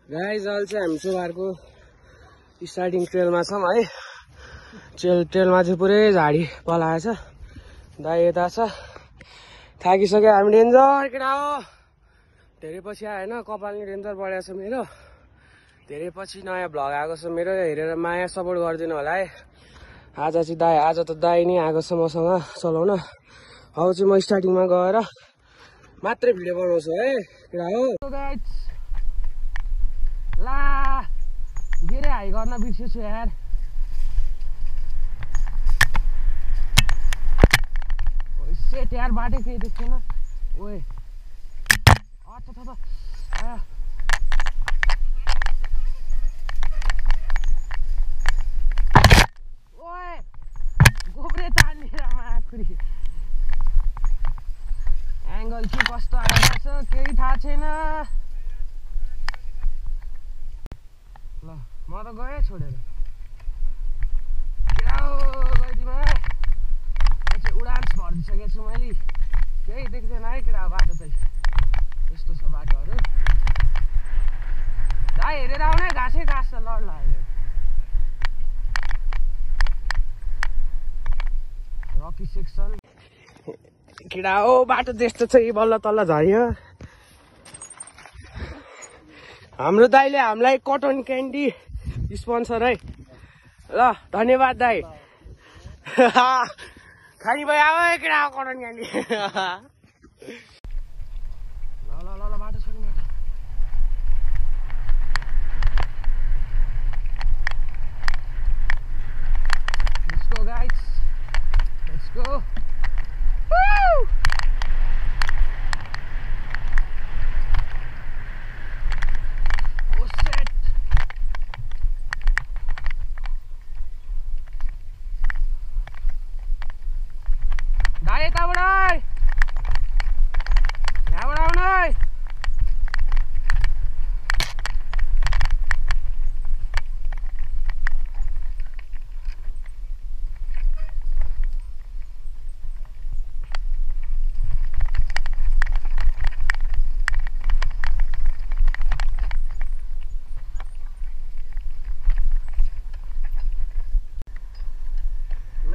Guys अहिले चाहिँ हामी चोबारको स्टार्टिङ ट्रेलमा छौँ है। ट्रेलमा चाहिँ पुरै झाडी पलाएछ। दाइ यता छ, थाकिसक्यो हामी। डेन्जर केटा हो, धेरै पछि आयो होइन। कपाल नि डेन्जर बढेको छ मेरो। धेरै पछि नयाँ भ्लग आएको छ मेरो, हेरेर माया सपोर्ट गरिदिनु होला है। आज त दाइ नै आएको छ मसँग चलाउन। अब चाहिँ म स्टार्टिङमा गएर मात्रै भिडियो बनाउँछु है केटा हो। ला धेरै हाई गर्न बिर्सेछु यार। सेट यार, बाटै केही देख्दैन। ओए अच्छा ओए गोब्रे तानिएर माखुरी। एङ्गल चाहिँ कस्तो आएको छ केही थाहा छैन। ल म त गएँ छोडेर। गइदिमा चाहिँ उडान भरिसकेको छु मैले। केही देख्दैन है केटा बाटो चाहिँ यस्तो छ बाटोहरू। भाइ हेरेर आउने, घाँसै घाँस छ लड्ला अहिले। रकी सेक्सन केटा हो, बाटो त्यस्तो छ। बल्ल तल्ल झऱ्यो। हाम्रो दाइले हामीलाई कटन क्यान्डी स्पोन्सर है। ल धन्यवाद दाइ। खानी भयो अब केटा कटन क्यान्डी। ल बाटो छोड्नु बाटो। Let's go guys, let's go. Woo! Oh shit. दाइ यताबाट यहाँबाट आउनु है।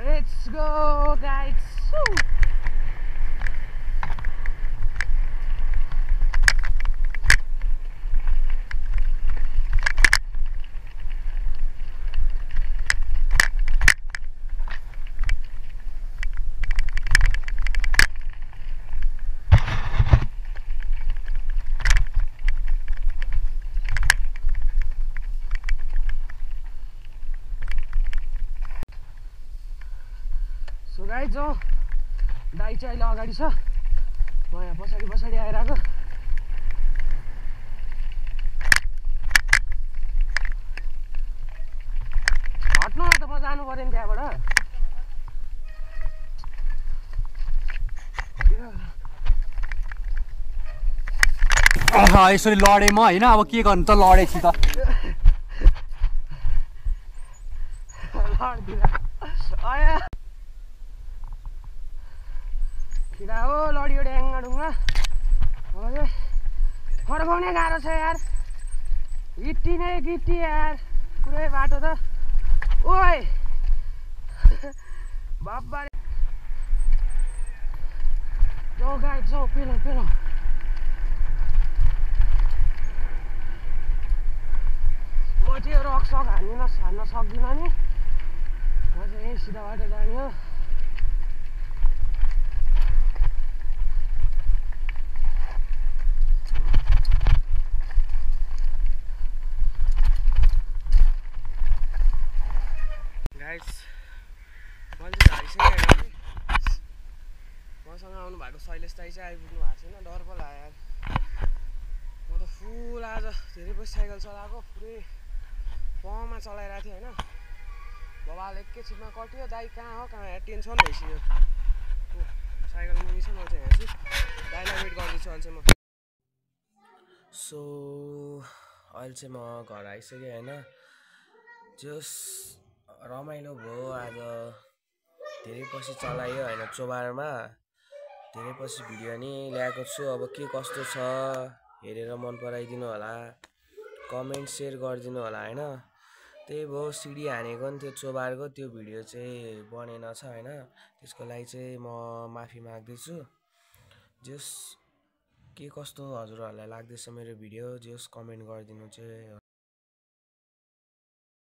Let's go guys. Woo! So guys हो, दाइ चाहिँ अहिले अगाडि छ, म यहाँ पछाडि आइरहेको। हट्नु त, म जानु पऱ्यो नि त्यहाँबाट। यसरी लडेँ म होइन, अब के गर्नु त, लडेपछि त केटा हो लडियो ड्याङ्गा ढुङ्गा। अब चाहिँ फर्काउने गाह्रो छ यार। गिट्टी नै गिट्टी यार, पुरै बाटो त। ओए बाबा जाऊ गाइड जाऊ, पेलो म चाहिँ रक सक हान्न सक्दिनँ नि। म चाहिँ यहीँ सिधा बाटो जाने हो। गाइस मैले चाहिँ झारिसकेँ होइन। मसँग आउनु भएको शैलेश दाइ चाहिँ आइपुग्नु भएको छैन, डर पो लाग्यो यार। म त फुल आज धेरै पछि साइकल चलाएको, पुरै पमा चलाइरहेको थिएँ होइन। बबाल एकैछिनमा कट्यो। दाइ कहाँ हो कहाँ, टेन्सन भइसक्यो। साइकल मुनि छ, म चाहिँ यहाँ छु। दाइलाई वेट गर्दैछु अहिले चाहिँ म। सो अहिले चाहिँ म घर आइसकेँ होइन। जस रमाइलो भयो आज, धेरै पछि चलायो होइन। चोबारमा धेरै पछि भिडियो नि ल्याएको छु। अब के कस्तो छ हेरेर मन पराइदिनु होला। कमेन्ट सेयर गरिदिनु होला हैन। त्यही भयो सिडी हानेको नि त्यो चोबारको त्यो भिडियो चाहिँ बनेन छ हैन। त्यसको लागि चाहिँ म माफी माग्दैछु। जस के कस्तो हजुरहरूलाई लाग्दैछ मेरो भिडियो जस कमेन्ट गरिदिनु चाहिँ